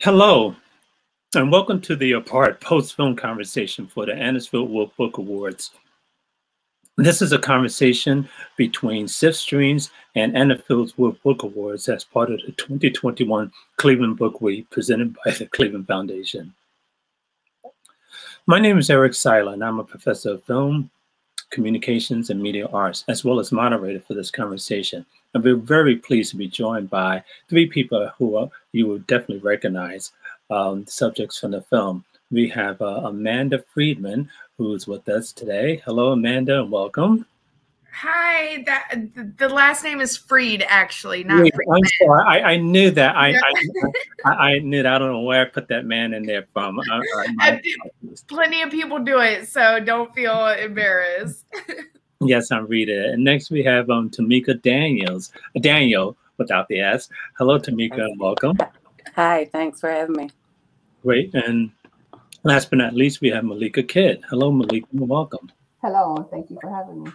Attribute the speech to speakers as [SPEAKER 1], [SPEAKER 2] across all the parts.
[SPEAKER 1] Hello, and welcome to the Apart post-film conversation for the Anisfield Wolf Book Awards. This is a conversation between Sif Streams and Anisfield Wolf Book Awards as part of the 2021 Cleveland Book Week presented by the Cleveland Foundation. My name is Eric Seiler, and I'm a professor of film, communications, and media arts, as well as moderator for this conversation. And we're very pleased to be joined by three people who you will definitely recognize, subjects from the film. We have Amanda Friedman, who's with us today. Hello, Amanda, and welcome.
[SPEAKER 2] Hi, the last name is Fried, actually, not Friedman.
[SPEAKER 1] I'm sorry, I knew that. I knew that. I don't know where I put that man in there from.
[SPEAKER 2] Plenty of people do it, so don't feel embarrassed.
[SPEAKER 1] Yes, I'm Rita. And next we have Tamika Daniel without the S. Hello, Tamika, and welcome.
[SPEAKER 3] Hi, thanks for having me.
[SPEAKER 1] Great. And last but not least, we have Malika Kidd. Hello, Malika, and welcome.
[SPEAKER 4] Hello, and thank you for having me.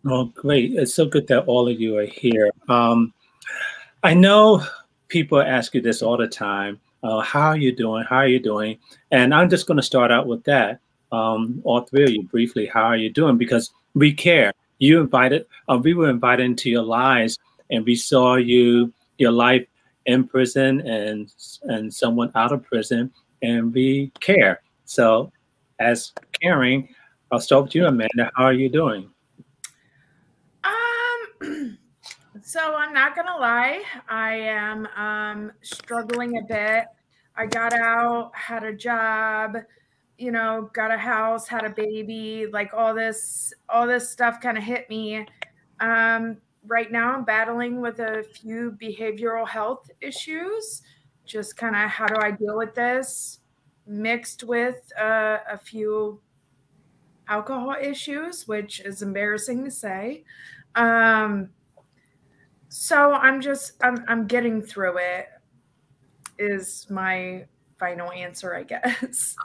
[SPEAKER 1] Oh, great. It's so good that all of you are here. I know people ask you this all the time. How are you doing? How are you doing? And I'm just going to start out with that. All three of you briefly, how are you doing? Because we care. We were invited into your lives, and we saw your life in prison and someone out of prison, and we care. So as caring, I'll start with you, Amanda. How are you doing?
[SPEAKER 2] So I'm not gonna lie, I am struggling a bit. I got out, had a job, you know, got a house, had a baby, like all this stuff kind of hit me. Right now I'm battling with a few behavioral health issues, just kind of how do I deal with this, mixed with a few alcohol issues, which is embarrassing to say. So I'm getting through it is my final answer, I guess.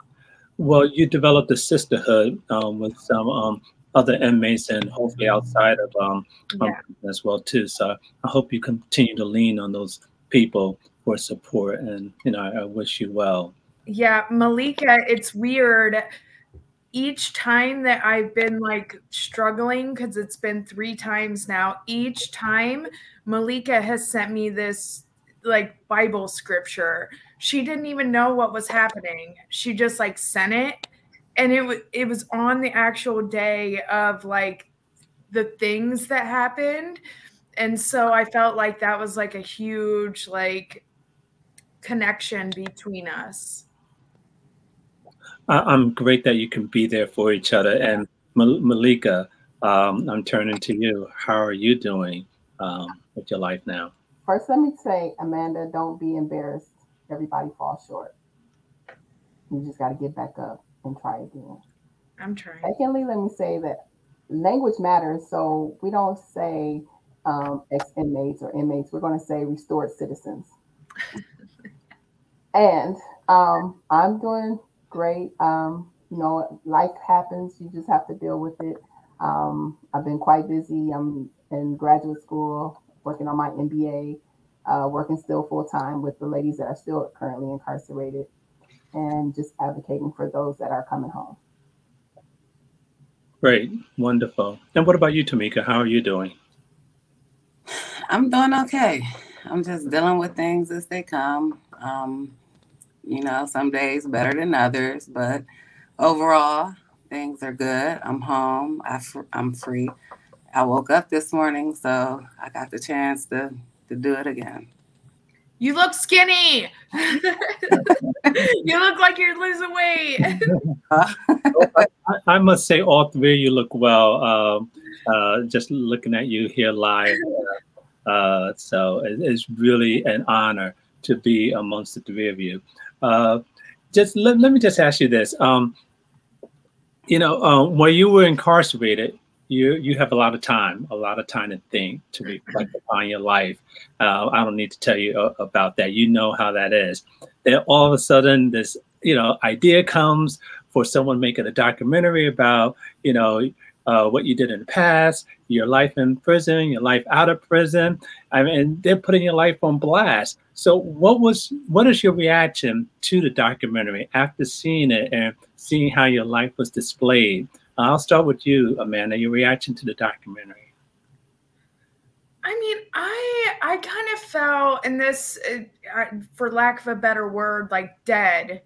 [SPEAKER 1] Well, you developed a sisterhood with some other inmates and hopefully outside of as well too. So I hope you continue to lean on those people for support, and I wish you well.
[SPEAKER 2] Yeah, Malika, it's weird. Each time that I've been like struggling, because it's been 3 times now, each time Malika has sent me this like Bible scripture. She didn't even know what was happening. She just like sent it, and it was on the actual day of like the things that happened. And so I felt like that was like a huge like connection between us.
[SPEAKER 1] I'm great that you can be there for each other. And Malika, I'm turning to you. How are you doing with your life now?
[SPEAKER 4] First, let me say, Amanda, don't be embarrassed. Everybody falls short. You just got to get back up and try again.
[SPEAKER 2] I'm trying.
[SPEAKER 4] Secondly, let me say that language matters. So we don't say ex-inmates or inmates. We're going to say restored citizens. And I'm doing great. Life happens. You just have to deal with it. I've been quite busy. I'm in graduate school, working on my MBA, working still full-time with the ladies that are still currently incarcerated, and just advocating for those that are coming home.
[SPEAKER 1] Great. Wonderful. And what about you, Tamika? How are you doing?
[SPEAKER 3] I'm doing okay. I'm just dealing with things as they come. Some days better than others, but overall, things are good. I'm home. I'm free. I woke up this morning, so I got the chance to do it again.
[SPEAKER 2] You look skinny. You look like you're losing weight.
[SPEAKER 1] I must say all three of you look well. Just looking at you here live. So it's really an honor to be amongst the three of you. Just let me just ask you this. When you were incarcerated, you have a lot of time to think, to reflect upon your life. I don't need to tell you about that. You know how that is. Then all of a sudden, this idea comes for someone making a documentary about what you did in the past, your life in prison, your life out of prison. I mean, they're putting your life on blast. So what is your reaction to the documentary after seeing it and seeing how your life was displayed? I'll start with you, Amanda, your reaction to the documentary.
[SPEAKER 2] I mean, I kind of felt in this, for lack of a better word, like dead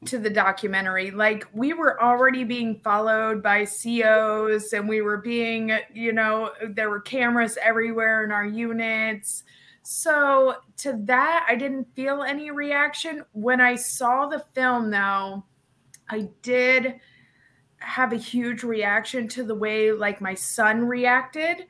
[SPEAKER 2] to the documentary. Like we were already being followed by COs and we were being, you know, there were cameras everywhere in our units. So to that, I didn't feel any reaction. When I saw the film though, I did have a huge reaction to the way like my son reacted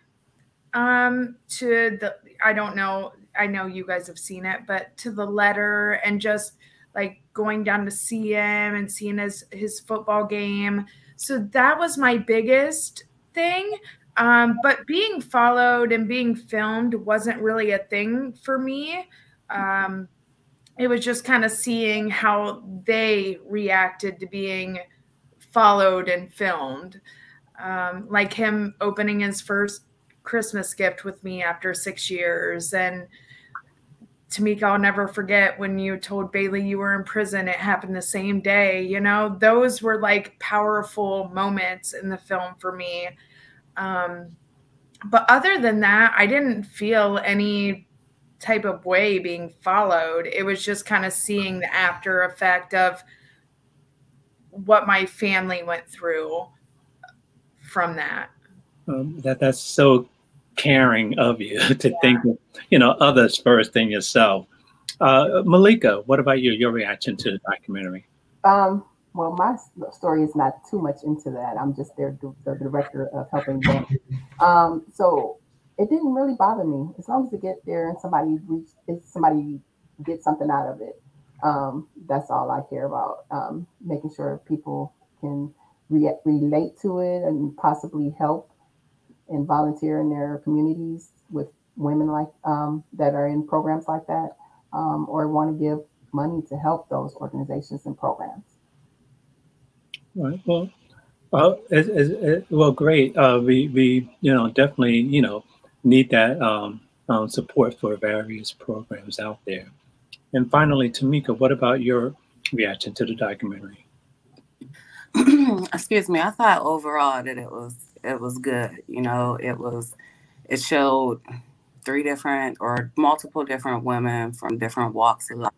[SPEAKER 2] to the, I don't know, I know you guys have seen it, but to the letter and just like going down to see him and seeing his football game. So that was my biggest thing. But being followed and being filmed wasn't really a thing for me. It was just kind of seeing how they reacted to being followed and filmed. Like him opening his first Christmas gift with me after 6 years. And Tamika, I'll never forget when you told Bailey you were in prison. It happened the same day. You know, those were like powerful moments in the film for me. But other than that, I didn't feel any type of way being followed. It was just kind of seeing the after effect of what my family went through from that.
[SPEAKER 1] That's so caring of you to think of, you know, others first than yourself. Malika, what about you? Your reaction to the documentary?
[SPEAKER 4] Well, my story is not too much into that. I'm just the director of helping them. So it didn't really bother me as long as it get there and somebody gets something out of it. That's all I care about. Making sure people can relate to it and possibly help and volunteer in their communities with women like that are in programs like that, or want to give money to help those organizations and programs.
[SPEAKER 1] Right. Well, well, great. We you know, definitely, you know, need that support for various programs out there. And finally, Tamika, what about your reaction to the documentary?
[SPEAKER 3] Excuse me. I thought overall that it was good. You know, it showed three different or multiple different women from different walks of life.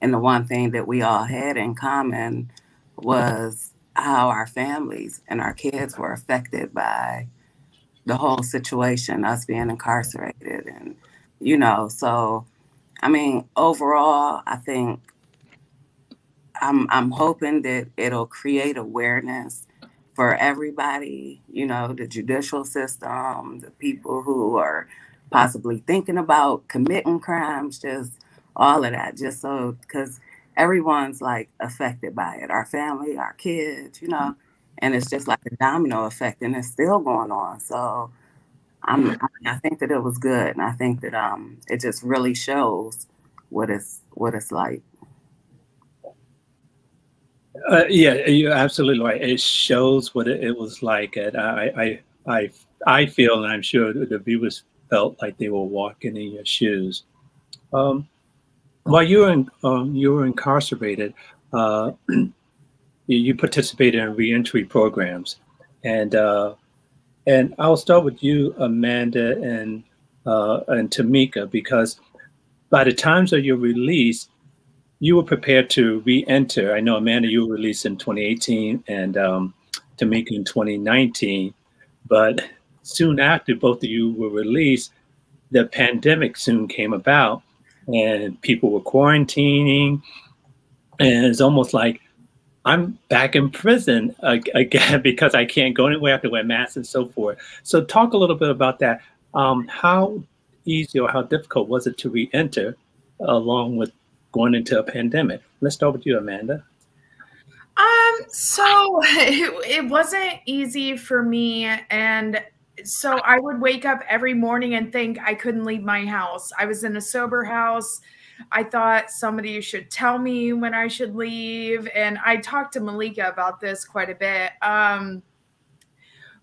[SPEAKER 3] And the one thing that we all had in common was how our families and our kids were affected by the whole situation, us being incarcerated. And, you know, so, I mean, overall, I think I'm hoping that it'll create awareness for everybody, you know, the judicial system, the people who are possibly thinking about committing crimes, just all of that, just so, because everyone's like affected by it, our family, our kids, you know, and it's just like a domino effect and it's still going on. So I think that it was good. And I think that it just really shows what it's like.
[SPEAKER 1] Yeah, you're absolutely right. It shows what it was like. And I feel, and I'm sure the viewers felt like they were walking in your shoes. While you were incarcerated, you participated in reentry programs, and I'll start with you, Amanda and Tamika, because by the times of your release, you were prepared to re-enter. I know, Amanda, you were released in 2018 and Tamika in 2019. But soon after both of you were released, the pandemic soon came about and people were quarantining. And it's almost like I'm back in prison again because I can't go anywhere. I have to wear masks and so forth. So talk a little bit about that. How easy or how difficult was it to re-enter along with going into a pandemic? Let's start with you, Amanda.
[SPEAKER 2] So it wasn't easy for me. And so I would wake up every morning and think I couldn't leave my house. I was in a sober house. I thought somebody should tell me when I should leave. And I talked to Malika about this quite a bit.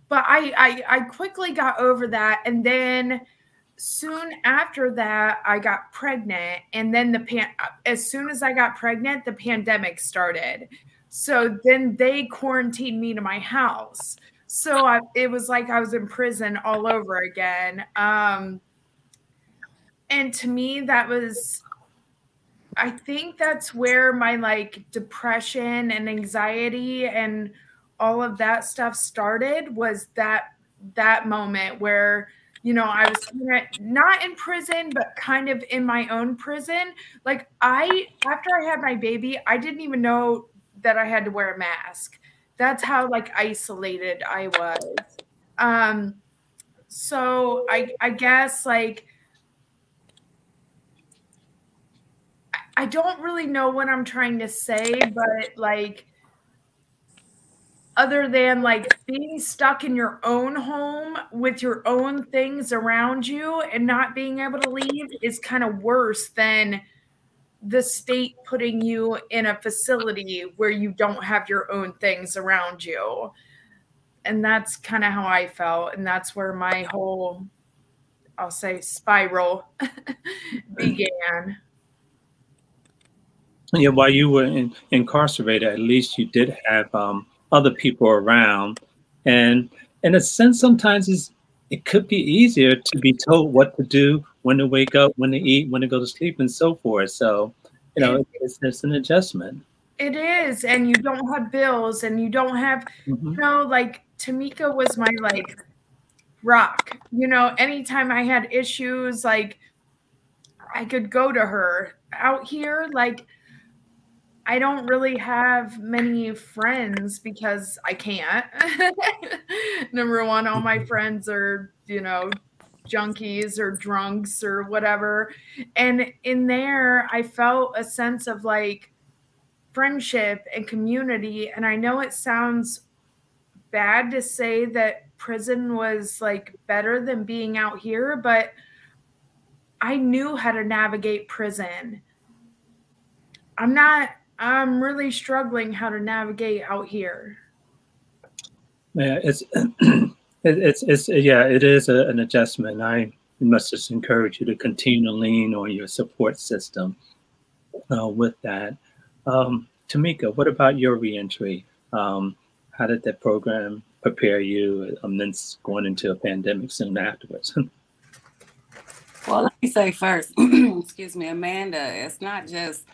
[SPEAKER 2] but I quickly got over that. And then soon after that, I got pregnant. And then as soon as I got pregnant, the pandemic started. So then they quarantined me to my house. So it was like I was in prison all over again. And to me, I think that's where my like depression and anxiety and all of that stuff started, was that moment where, you know, I was not in prison, but kind of in my own prison. Like after I had my baby, I didn't even know that I had to wear a mask. That's how like isolated I was. So I guess like, I don't really know what I'm trying to say, but like, other than like being stuck in your own home with your own things around you and not being able to leave is kind of worse than the state putting you in a facility where you don't have your own things around you. And that's kind of how I felt. And that's where my whole, I'll say, spiral began.
[SPEAKER 1] Yeah, while you were incarcerated, at least you did have other people around, and in a sense, sometimes it could be easier to be told what to do, when to wake up, when to eat, when to go to sleep, and so forth. So, you know, it's an adjustment.
[SPEAKER 2] It is, and you don't have bills, and you don't have, you know, like Tamika was my like rock. You know, anytime I had issues, like I could go to her. Out here, like, I don't really have many friends because I can't. Number one, all my friends are, you know, junkies or drunks or whatever. And in there, I felt a sense of like friendship and community. And I know it sounds bad to say that prison was like better than being out here, but I knew how to navigate prison. I'm really struggling how to navigate out here.
[SPEAKER 1] Yeah, it is an adjustment. I must just encourage you to continue to lean on your support system with that. Tamika, what about your reentry? How did that program prepare you amidst going into a pandemic soon afterwards?
[SPEAKER 3] Well, let me say first, excuse me, Amanda, it's not just,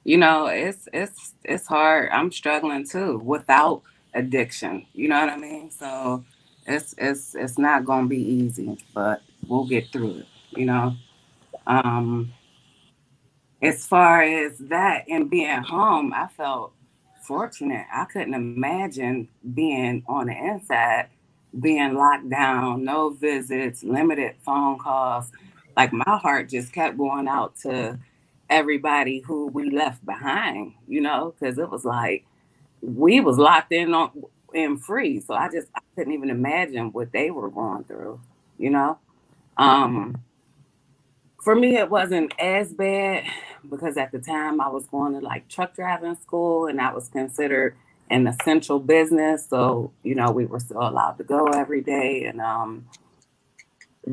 [SPEAKER 3] you know, it's hard. I'm struggling too without addiction. You know what I mean? So it's not gonna be easy, but we'll get through it, you know. As far as that and being home, I felt fortunate. I couldn't imagine being on the inside, being locked down, no visits, limited phone calls. Like my heart just kept going out to everybody who we left behind, you know, because it was like we was locked in and free. So I couldn't even imagine what they were going through, you know. For me, it wasn't as bad because at the time I was going to like truck driving school and that was considered an essential business. So, you know, we were still allowed to go every day and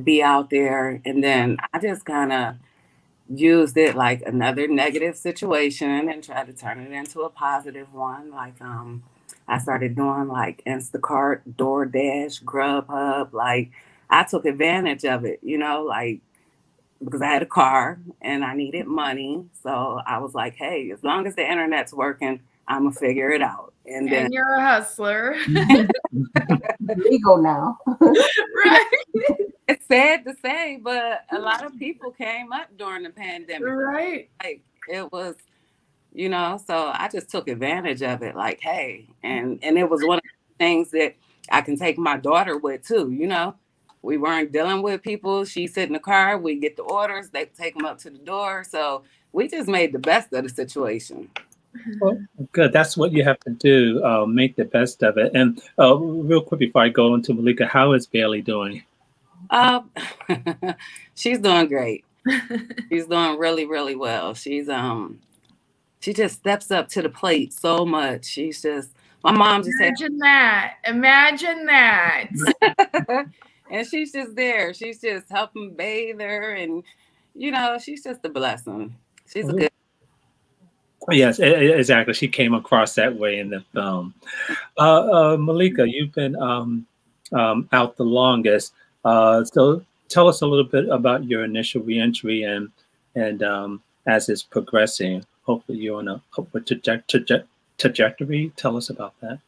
[SPEAKER 3] be out there. And then I just kind of used it like another negative situation and tried to turn it into a positive one. Like I started doing like Instacart, DoorDash, Grubhub. Like I took advantage of it, you know, like because I had a car and I needed money. So I was like, hey, as long as the internet's working, I'm gonna figure it out.
[SPEAKER 2] And then you're a hustler.
[SPEAKER 4] Legal now.
[SPEAKER 2] Right.
[SPEAKER 3] It's sad to say, but a lot of people came up during the pandemic.
[SPEAKER 2] Right.
[SPEAKER 3] Like it was, you know, so I just took advantage of it. Like, hey, and it was one of the things that I can take my daughter with too, you know. We weren't dealing with people. She sit in the car, we get the orders, they take them up to the door. So we just made the best of the situation.
[SPEAKER 1] Well, good. That's what you have to do. Make the best of it. And real quick before I go into Malika, how is Bailey doing?
[SPEAKER 3] She's doing great. She's doing really, really well. She's she just steps up to the plate so much. She's just My mom just
[SPEAKER 2] imagine that. Imagine that.
[SPEAKER 3] And she's just there. She's just helping bathe her, and you know, she's just a blessing. She's a good.
[SPEAKER 1] Yes, exactly. She came across that way in the film. Malika, you've been out the longest. So tell us a little bit about your initial reentry and as it's progressing. Hopefully you're on a upward trajectory. Tell us about that.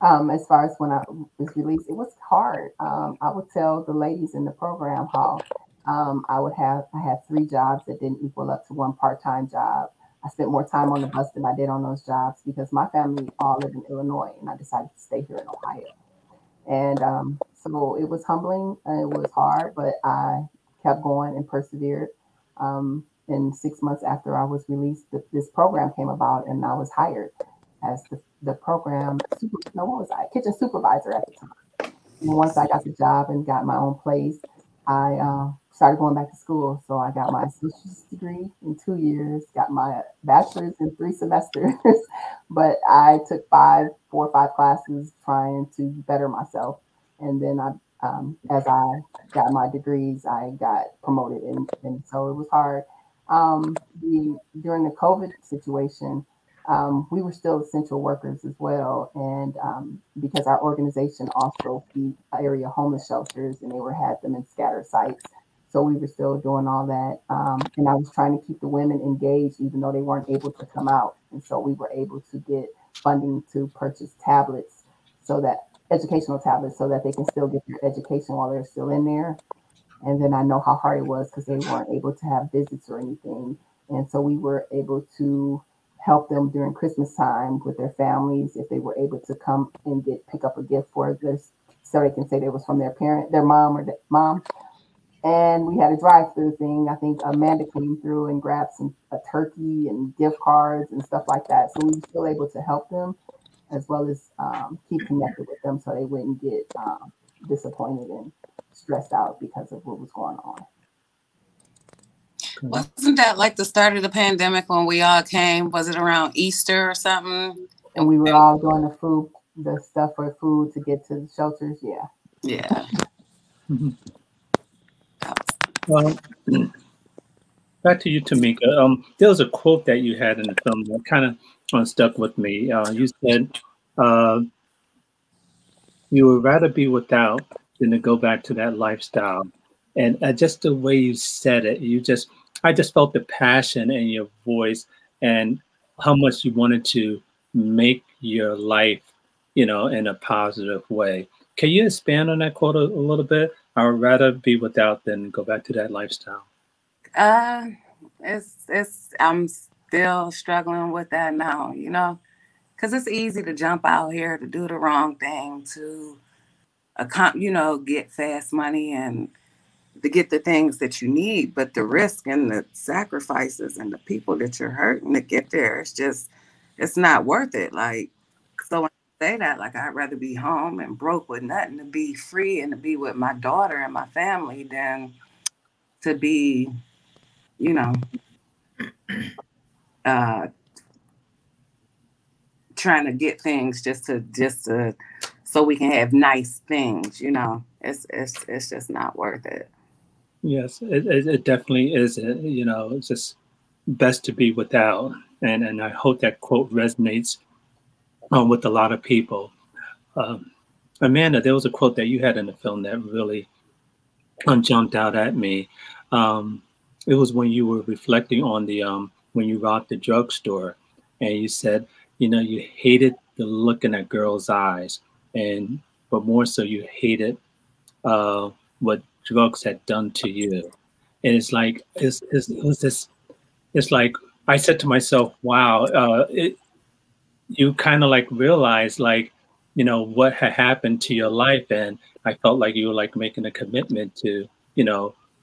[SPEAKER 4] As far as when I was released, it was hard. I would tell the ladies in the program how I had 3 jobs that didn't equal up to 1 part-time job. I spent more time on the bus than I did on those jobs because my family all live in Illinois, and I decided to stay here in Ohio. And so it was humbling and it was hard, but I kept going and persevered. And 6 months after I was released, this program came about, and I was hired as the program kitchen supervisor at the time. And once I got the job and got my own place, I started going back to school. So I got my associate's degree in 2 years, got my bachelor's in 3 semesters, but I took 4 or 5 classes trying to better myself. And then as I got my degrees, I got promoted, and so it was hard. During the COVID situation, we were still essential workers as well. And because our organization also feed area homeless shelters, and they had them in scattered sites. So we were still doing all that. And I was trying to keep the women engaged, even though they weren't able to come out. And so we were able to get funding to purchase educational tablets, so that they can still get their education while they're still in there. And then I know how hard it was because they weren't able to have visits or anything. And so we were able to help them during Christmas time with their families if they were able to come and pick up a gift for this, so they can say it was from their mom or mom. And we had a drive-through thing. I think Amanda came through and grabbed a turkey and gift cards and stuff like that. So we were still able to help them, as well as keep connected with them so they wouldn't get disappointed and stressed out because of what was going on.
[SPEAKER 3] Wasn't that like the start of the pandemic when we all came? Was it around Easter or something?
[SPEAKER 4] And we were all doing the stuff for food to get to the shelters. Yeah.
[SPEAKER 3] Yeah.
[SPEAKER 1] Mm-hmm. Well, back to you, Tamika. There was a quote that you had in the film that kind of stuck with me. You said you would rather be without than to go back to that lifestyle. And just the way you said it, I just felt the passion in your voice and how much you wanted to make your life, in a positive way. Can you expand on that quote a little bit? I would rather be without than go back to that lifestyle.
[SPEAKER 3] I'm still struggling with that now, because it's easy to jump out here to do the wrong thing, to get fast money and to get the things that you need, but the risk and the sacrifices and the people that you're hurting to get there, it's not worth it. Like, so when I say that, like, I'd rather be home and broke with nothing, to be free and to be with my daughter and my family than to be, trying to get things just to so we can have nice things. It's just not worth it.
[SPEAKER 1] Yes, it definitely is. It's just best to be without, and I hope that quote resonates with a lot of people. Amanda, there was a quote that you had in the film that really jumped out at me. It was when you were reflecting on when you robbed the drugstore, and you said, you hated the look in that girl's eyes, but more so you hated what drugs had done to you. And it's like it's like I said to myself, wow, you kind of like realize what had happened to your life, and I felt like you were like making a commitment to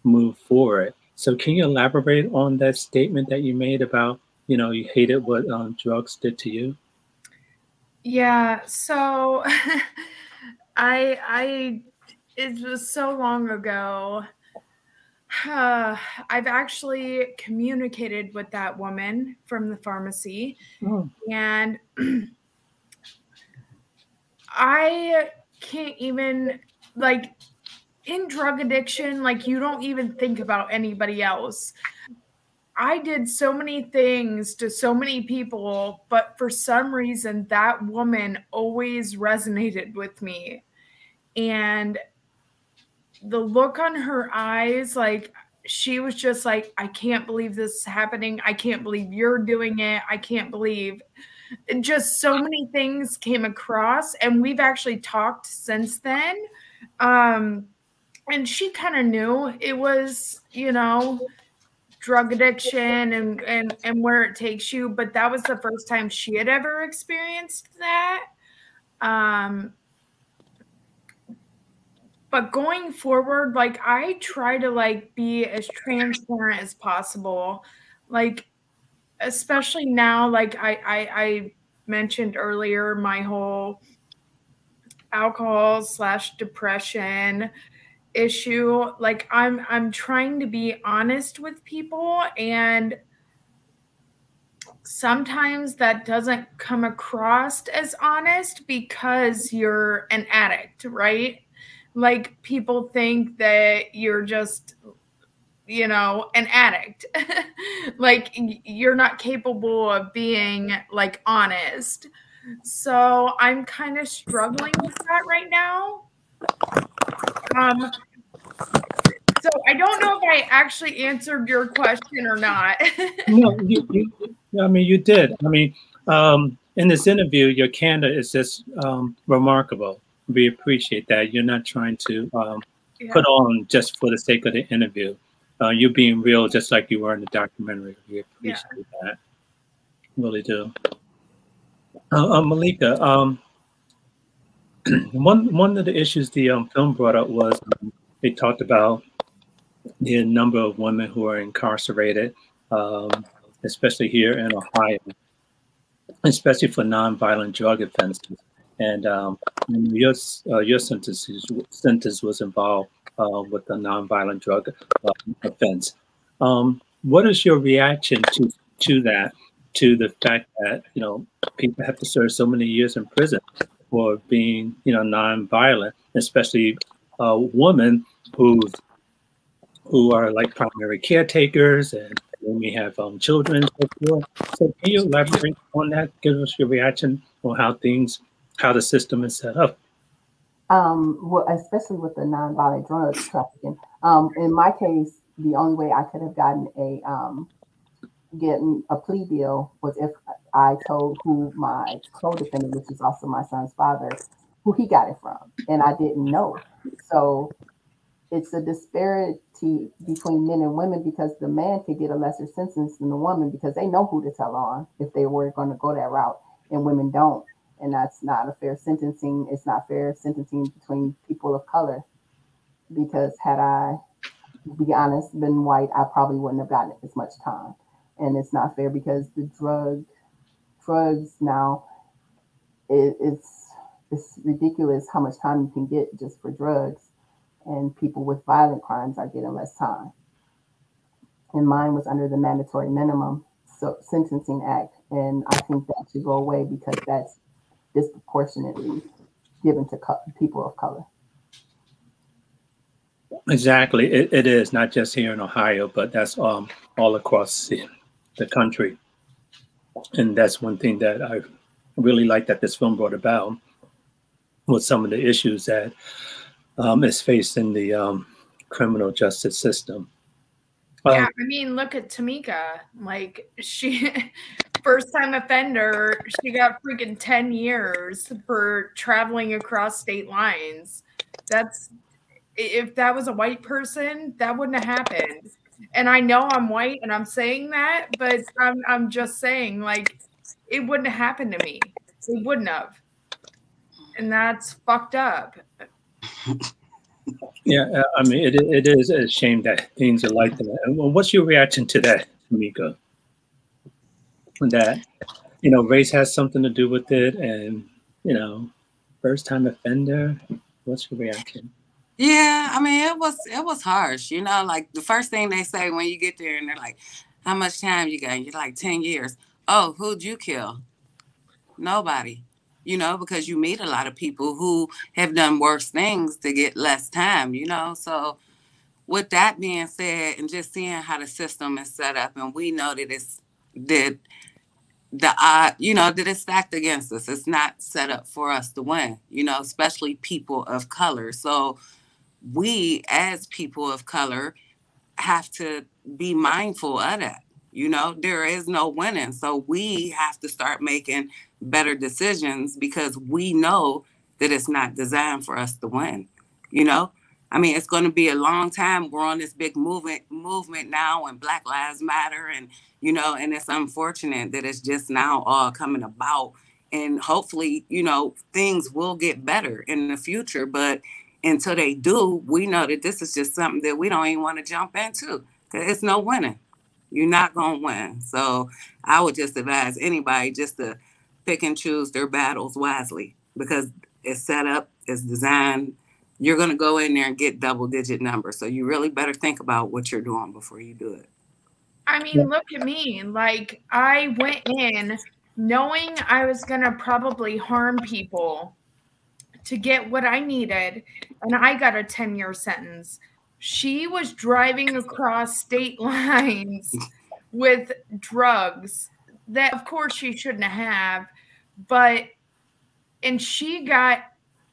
[SPEAKER 1] move forward. So can you elaborate on that statement that you made about you hated what drugs did to you?
[SPEAKER 2] Yeah, so it was so long ago. I've actually communicated with that woman from the pharmacy, and I can't even, like, in drug addiction, like, you don't even think about anybody else. I did so many things to so many people, but for some reason, that woman always resonated with me. And the look on her eyes, like, she was just like, I can't believe this is happening. I can't believe you're doing it. I can't believe. Just so many things came across, and we've actually talked since then. And she kind of knew it was, you know, drug addiction and where it takes you, but that was the first time she had ever experienced that. But going forward, like, I try to, like, be as transparent as possible. Like, especially now, like I mentioned earlier, my whole alcohol/depression issue. Like, I'm trying to be honest with people, and sometimes that doesn't come across as honest because you're an addict, right? Like, people think that you're just, you know, an addict. Like, you're not capable of being, like, honest. So I'm kind of struggling with that right now. So I don't know if I actually answered your question or not.
[SPEAKER 1] No, I mean, you did. I mean, in this interview, your candor is just remarkable. We appreciate that. You're not trying to put on just for the sake of the interview. You're being real, just like you were in the documentary. We appreciate that. Really do. Malika, one of the issues the film brought up was they talked about the number of women who are incarcerated, especially here in Ohio, especially for nonviolent drug offenses. And your sentence was involved with a nonviolent drug offense. What is your reaction to that? To the fact that, you know, people have to serve so many years in prison for being, you know, nonviolent, especially women who are like primary caretakers, and when we have children. So can you elaborate on that? Give us your reaction on how the system is set up.
[SPEAKER 4] Well, especially with the nonviolent drug trafficking. In my case, the only way I could have gotten a plea deal was if I told who my co-defendant, which is also my son's father, who he got it from, and I didn't know. So it's a disparity between men and women, because the man could get a lesser sentence than the woman because they know who to tell on if they were going to go that route, and women don't. And that's not a fair sentencing. It's not fair sentencing between people of color, because had I, to be honest, been white, I probably wouldn't have gotten as much time. And it's not fair because the drugs now, it's ridiculous how much time you can get just for drugs, and people with violent crimes are getting less time. And mine was under the mandatory minimum sentencing act, and I think that should go away because that's disproportionately given to people of color.
[SPEAKER 1] Exactly, it is not just here in Ohio, but that's all across the country. And that's one thing that I really like that this film brought about, with some of the issues that is faced in the criminal justice system.
[SPEAKER 2] Yeah, I mean, look at Tamika. Like, she, first time offender, she got freaking 10 years for traveling across state lines. If that was a white person, that wouldn't have happened. And I know I'm white and I'm saying that, but I'm just saying, like, it wouldn't have happened to me. It wouldn't have. And that's fucked up.
[SPEAKER 1] Yeah, I mean, it is a shame that things are like that. And what's your reaction to that, Tamika? That, you know, race has something to do with it, and, you know, first time offender. What's your reaction?
[SPEAKER 3] Yeah, I mean, it was harsh, you know, like the first thing they say when you get there and they're like, how much time you got? And you're like, 10 years. Oh, who'd you kill? Nobody. you know, because you meet a lot of people who have done worse things to get less time, you know. So with that being said, and just seeing how the system is set up, and we know that you know, that it's stacked against us. It's not set up for us to win, you know, especially people of color. So we as people of color have to be mindful of that. You know, there is no winning. So we have to start making better decisions because we know that it's not designed for us to win. You know, I mean, it's going to be a long time. We're on this big movement now, and Black Lives Matter, and you know, and it's unfortunate that it's just now all coming about. And hopefully, you know, things will get better in the future. But until they do, we know that this is just something that we don't even want to jump into because it's no winning. You're not going to win. So I would just advise anybody just to pick and choose their battles wisely because it's set up, it's designed. You're going to go in there and get double-digit numbers. So you really better think about what you're doing before you do it.
[SPEAKER 2] I mean, look at me. Like, I went in knowing I was going to probably harm people to get what I needed, and I got a 10-year sentence. She was driving across state lines with drugs that, of course, she shouldn't have, and she got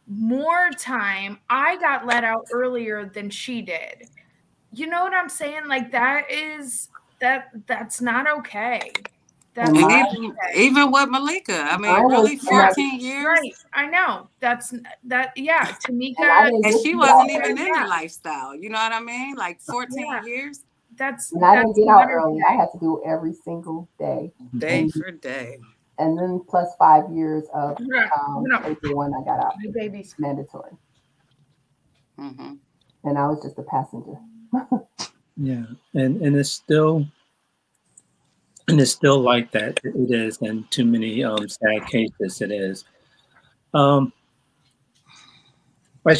[SPEAKER 2] more time. I got let out earlier than she did. You know what I'm saying? Like, that's not okay.
[SPEAKER 3] Even with Malika, I mean, really 14 years.
[SPEAKER 2] Right, I know. Yeah,
[SPEAKER 3] Tamika. And she wasn't even in the lifestyle. You know what I mean? Like 14 years.
[SPEAKER 4] I didn't get out early. I had to do every single day.
[SPEAKER 3] Day for day.
[SPEAKER 4] And then plus 5 years of when I got out. The baby's mandatory.
[SPEAKER 3] Mm-hmm.
[SPEAKER 4] And I was just a passenger.
[SPEAKER 1] Yeah, and it's still like that. It is, in too many sad cases. It is. As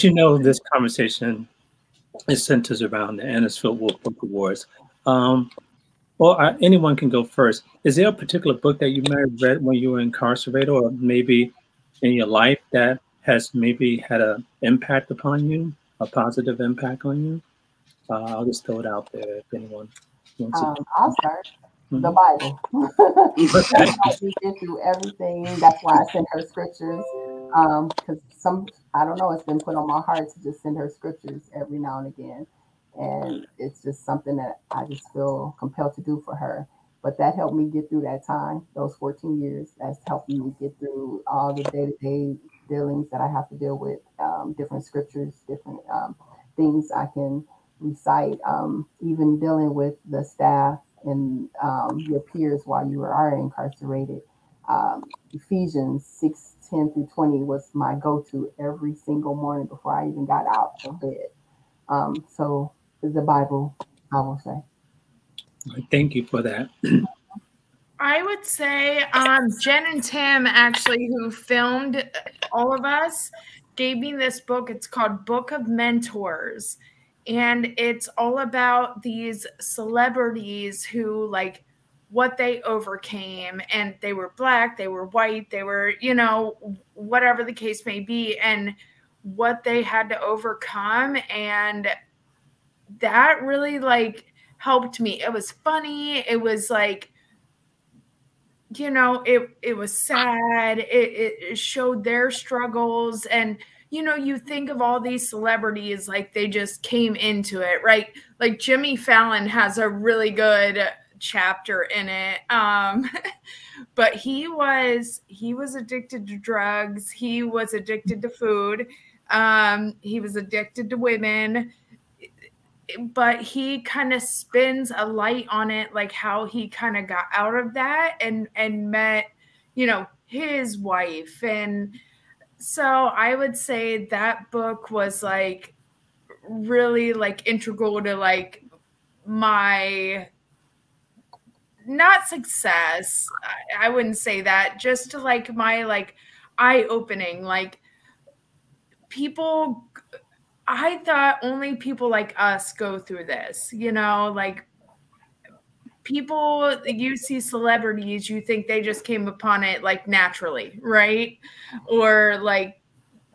[SPEAKER 1] you know, this conversation is centers around the Anisfield Wolf Book Awards. Anyone can go first. Is there a particular book that you may have read when you were incarcerated, or maybe in your life that has maybe had an impact upon you, a positive impact on you? I'll just throw it out there if anyone wants to.
[SPEAKER 4] I'll start. The Bible. We get through everything. That's why I send her scriptures. Because I don't know, it's been put on my heart to just send her scriptures every now and again. And it's just something that I just feel compelled to do for her. But that helped me get through that time, those 14 years. That's helping me get through all the day-to-day dealings that I have to deal with, different scriptures, different things I can recite, even dealing with the staff and your peers while you are incarcerated. Ephesians 6:10-20 was my go-to every single morning before I even got out of bed. So the Bible, I will say.
[SPEAKER 1] Thank you for that.
[SPEAKER 2] I would say Jen and Tim, actually, who filmed all of us, gave me this book. It's called Book of Mentors. And it's all about these celebrities who, like, what they overcame. And they were Black, they were white, they were, you know, whatever the case may be, and what they had to overcome. And that really, like, helped me. It was funny. It was like, you know, it was sad. It showed their struggles. And you know, you think of all these celebrities like they just came into it, right? Like Jimmy Fallon has a really good chapter in it. But he was addicted to drugs. He was addicted to food. He was addicted to women. But he kind of spins a light on it, like how he kind of got out of that and met, you know, his wife. And so I would say that book was like really like integral to like my, not success, I wouldn't say that, just to like my like eye-opening, like people, I thought only people like us go through this, you know, like people, you see celebrities, you think they just came upon it like naturally, right? Or like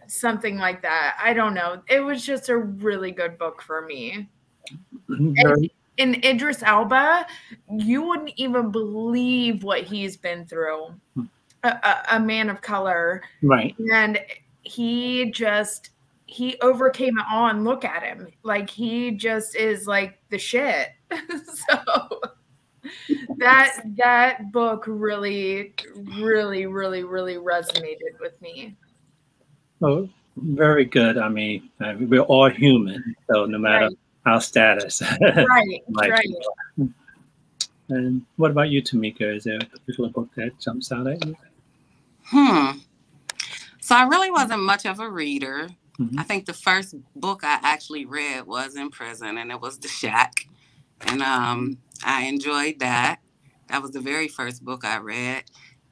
[SPEAKER 2] something like that. I don't know. It was just a really good book for me. And Idris Elba, you wouldn't even believe what he's been through. A man of color.
[SPEAKER 1] Right.
[SPEAKER 2] And he overcame it all, and look at him. Like, he just is like the shit. So that book really, really, really, really resonated with me.
[SPEAKER 1] Oh, very good. I mean, we're all human, so no matter our status.
[SPEAKER 2] Right.
[SPEAKER 1] And what about you, Tamika? Is there a particular book that jumps out at you?
[SPEAKER 3] So I really wasn't much of a reader. I think the first book I actually read was in prison, and it was The Shack. And I enjoyed that. That was the very first book I read.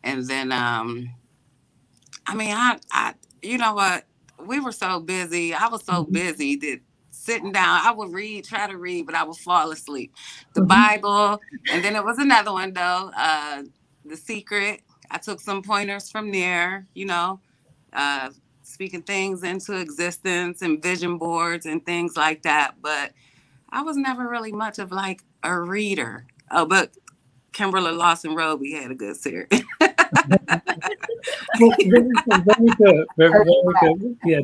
[SPEAKER 3] And then, I mean, I you know what? We were so busy. I was so busy that sitting down, I would try to read, but I would fall asleep. The Bible. And then it was another one, though, The Secret. I took some pointers from there, you know, speaking things into existence and vision boards and things like that. But I was never really much of like a reader. Oh, but Kimberly Lawson Roby had a good series.
[SPEAKER 1] Very good. Very good. Yeah,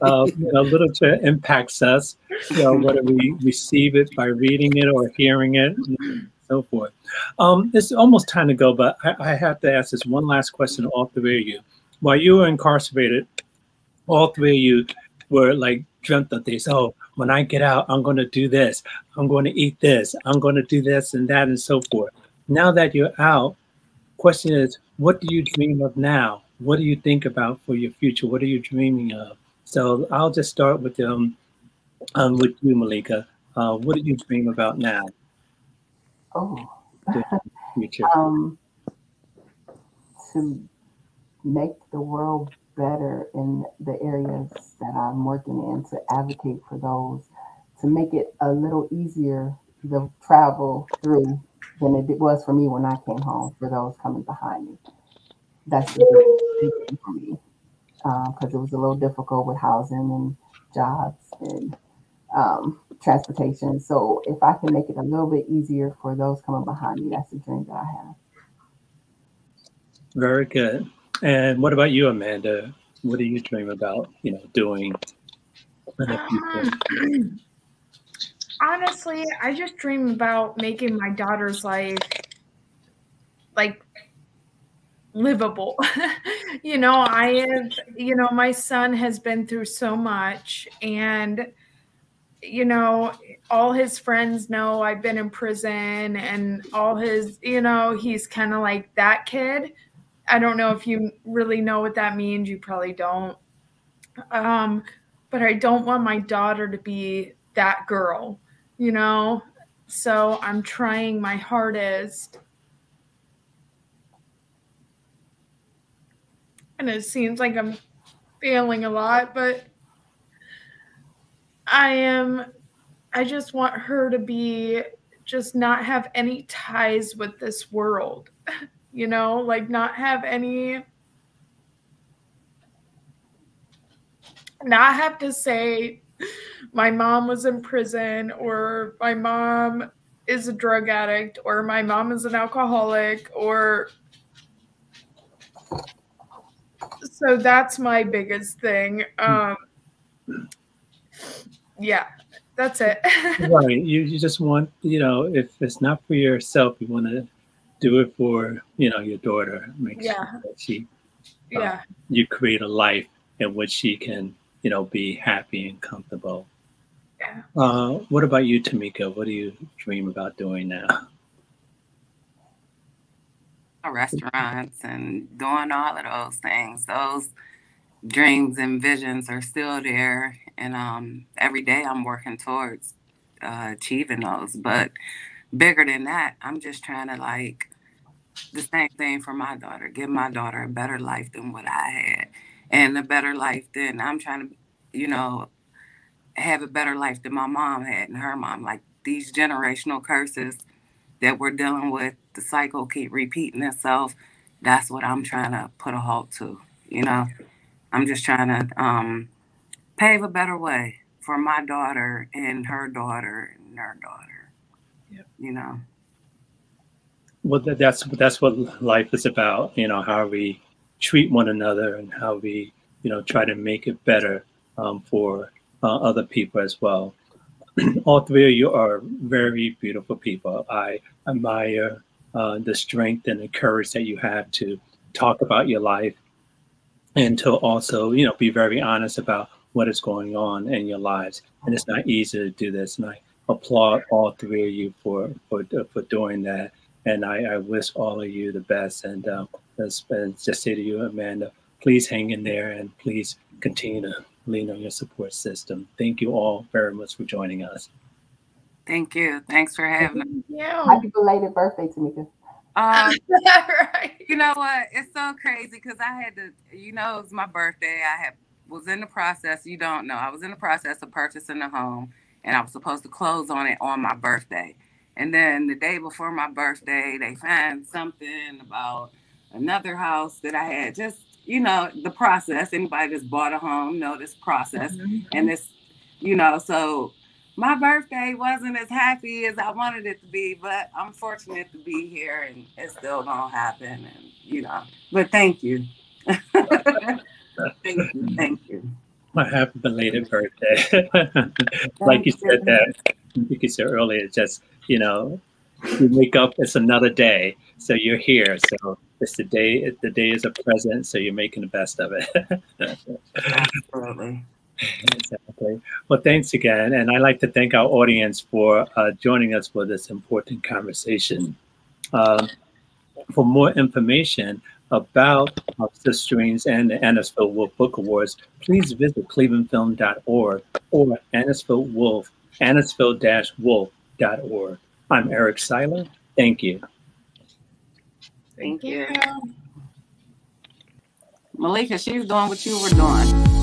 [SPEAKER 1] literature impacts us, whether we receive it by reading it or hearing it, and so forth. It's almost time to go, but I have to ask this one last question to all three of you. While you were incarcerated, all three of you were like dreamt of this. Oh, when I get out, I'm going to do this. I'm going to eat this. I'm going to do this and that and so forth. Now that you're out, question is, what do you dream of now? What do you think about for your future? What are you dreaming of? So I'll just start with you, Malika. What do you dream about now?
[SPEAKER 4] Future. To make the world better in the areas that I'm working in, to advocate for those, to make it a little easier to travel through than it was for me when I came home, for those coming behind me. That's the big thing for me, because it was a little difficult with housing and jobs and transportation. So if I can make it a little bit easier for those coming behind me, that's a dream that I have.
[SPEAKER 1] Very good. And what about you, Amanda? What do you dream about, doing in the future?
[SPEAKER 2] Honestly, I just dream about making my daughter's life like livable. My son has been through so much, and all his friends know I've been in prison, and all his, he's kind of like that kid. I don't know if you really know what that means. You probably don't. But I don't want my daughter to be that girl, so I'm trying my hardest. And it seems like I'm failing a lot, but I just want her to just not have any ties with this world, like not have to say my mom was in prison, or my mom is a drug addict, or my mom is an alcoholic, or so that's my biggest thing. Yeah, that's it.
[SPEAKER 1] Right. You just want, if it's not for yourself, you want to do it for, your daughter. Make sure that she, you create a life in which she can, be happy and comfortable.
[SPEAKER 2] Yeah.
[SPEAKER 1] What about you, Tamika? What do you dream about doing now?
[SPEAKER 3] Restaurants and doing all of those things. Those dreams and visions are still there, and every day I'm working towards achieving those. But bigger than that, I'm just trying to like the same thing for my daughter, give my daughter a better life than what I had, and a better life than I'm trying to, have a better life than my mom had and her mom. Like these generational curses that we're dealing with, the cycle keep repeating itself. That's what I'm trying to put a halt to. You know, I'm just trying to pave a better way for my daughter and her daughter and her daughter.
[SPEAKER 2] Yep.
[SPEAKER 3] You know.
[SPEAKER 1] Well, that's what life is about. You know, how we treat one another and how we, you know, try to make it better for other people as well. All three of you are very beautiful people. I admire the strength and the courage that you have to talk about your life and to also, you know, be very honest about what is going on in your lives. And it's not easy to do this. And I applaud all three of you for doing that. And I wish all of you the best. And just say to you, Amanda, please hang in there and please continue to lean on your support system. Thank you all very much for joining us.
[SPEAKER 3] Thank you. Thanks for having me.
[SPEAKER 4] Happy belated birthday, Tamika.
[SPEAKER 2] Right.
[SPEAKER 3] You know what? It's so crazy because I had to, you know, it was my birthday. Was in the process, you don't know, I was in the process of purchasing a home and I was supposed to close on it on my birthday. And then the day before my birthday, they found something about another house that I had just, you know, the process. Anybody that's bought a home know this process. Mm-hmm. And this, you know, so my birthday wasn't as happy as I wanted it to be, but I'm fortunate to be here and it's still gonna happen. And, you know, but thank you. Thank you.
[SPEAKER 1] My happy belated birthday. Like you said that, I think you said earlier, just, you know, you wake up, it's another day. So you're here. So it's the day is a present. So you're making the best of it.
[SPEAKER 3] Absolutely.
[SPEAKER 1] Exactly. Well, thanks again. And I'd like to thank our audience for joining us for this important conversation. For more information about Sister Strings and the Annisville Wolf Book Awards, please visit clevelandfilm.org or Annisville-wolf.org. I'm Eric Seiler. Thank you.
[SPEAKER 3] Thank you. Malika, she's doing what you were doing.